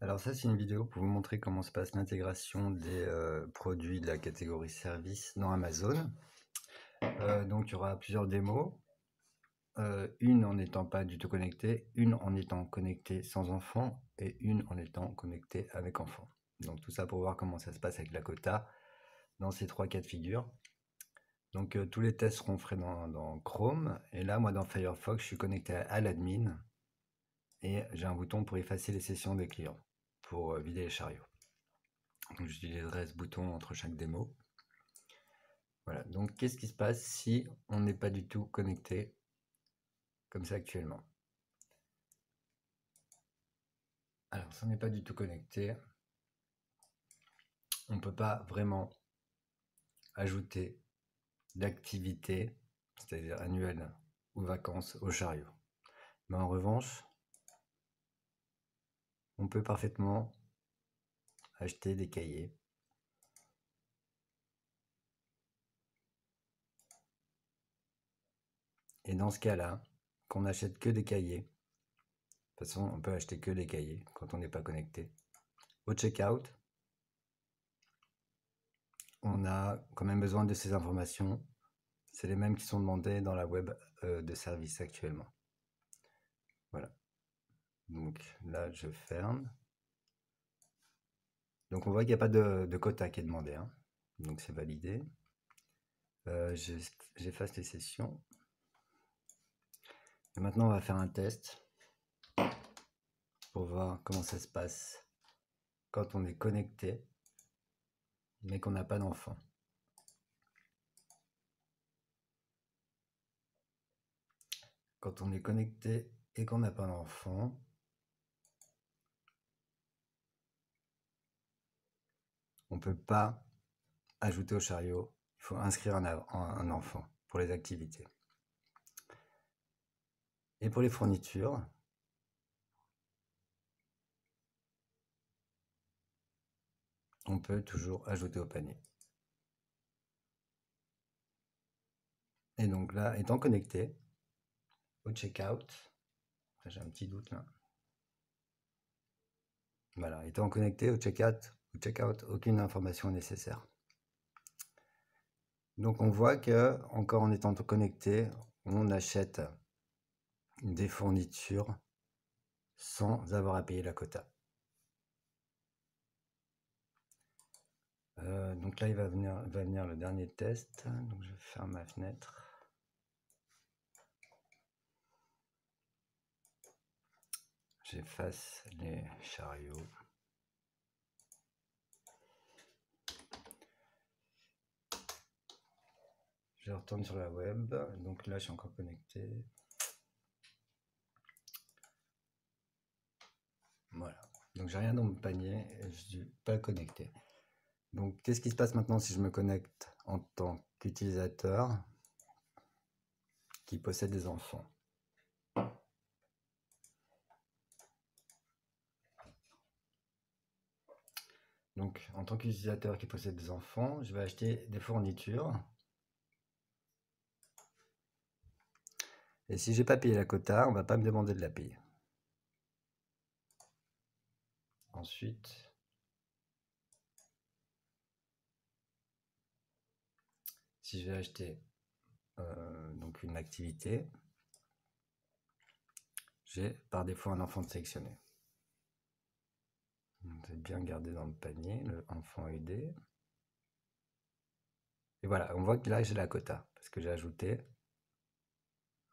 Alors ça, c'est une vidéo pour vous montrer comment se passe l'intégration des produits de la catégorie service dans Amazon. Donc il y aura plusieurs démos, une en n'étant pas du tout connectée, une en étant connectée sans enfant et une en étant connectée avec enfant. Donc tout ça pour voir comment ça se passe avec Lakota dans ces trois cas de figure. Donc tous les tests seront faits dans Chrome, et là moi dans Firefox je suis connecté à l'admin et j'ai un bouton pour effacer les sessions des clients, pour vider les chariots. Donc j'utiliserai ce bouton entre chaque démo. Voilà, donc qu'est-ce qui se passe si on n'est pas du tout connecté comme ça actuellement? Alors si on n'est pas du tout connecté, on ne peut pas vraiment ajouter d'activité, c'est-à-dire annuelle ou vacances au chariot. Mais en revanche, on peut parfaitement acheter des cahiers. Et dans ce cas-là, qu'on n'achète que des cahiers, de toute façon on peut acheter que des cahiers quand on n'est pas connecté. Au checkout, on a quand même besoin de ces informations. C'est les mêmes qui sont demandées dans la web de service actuellement. Voilà. Donc là, je ferme. Donc on voit qu'il n'y a pas de quota qui est demandé, hein. Donc c'est validé. J'efface les sessions. Et maintenant, on va faire un test pour voir comment ça se passe quand on est connecté, mais qu'on n'a pas d'enfant. Quand on est connecté et qu'on n'a pas d'enfant, on ne peut pas ajouter au chariot. Il faut inscrire un enfant pour les activités. Et pour les fournitures, on peut toujours ajouter au panier. Et donc là, étant connecté au checkout, j'ai un petit doute là. Voilà, étant connecté au checkout, aucune information nécessaire. Donc on voit que, encore en étant connecté, on achète des fournitures sans avoir à payer la quota. Donc là, il va venir le dernier test. Donc je ferme ma fenêtre. J'efface les chariots. Je retourne sur la web. Donc là, je suis encore connecté. Voilà. Donc j'ai rien dans mon panier et je suis pas connecté. Donc qu'est-ce qui se passe maintenant si je me connecte en tant qu'utilisateur qui possède des enfants? Donc en tant qu'utilisateur qui possède des enfants, je vais acheter des fournitures. Et si j'ai pas payé la quota, on va pas me demander de la payer. Ensuite, si je vais acheter donc une activité, j'ai par défaut un enfant de sélectionné. C'est bien gardé dans le panier, le enfant aidé. Et voilà, on voit que là j'ai la quota, parce que j'ai ajouté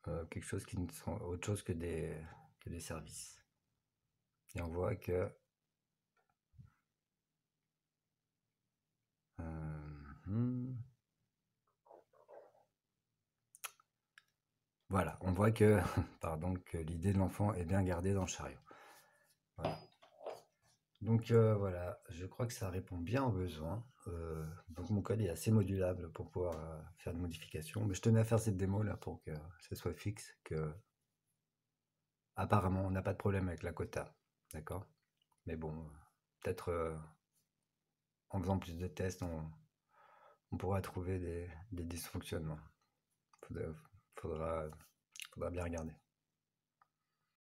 quelque chose qui ne sont autre chose que des services. Et on voit que voilà, on voit que, pardon, que l'idée de l'enfant est bien gardée dans le chariot. Voilà. Donc voilà, je crois que ça répond bien aux besoins. Donc mon code est assez modulable pour pouvoir faire des modifications. Mais je tenais à faire cette démo là pour que ça soit fixe, que apparemment on n'a pas de problème avec la quota. D'accord? Mais bon, peut-être en faisant plus de tests, on pourra trouver des dysfonctionnements. Faudra bien regarder.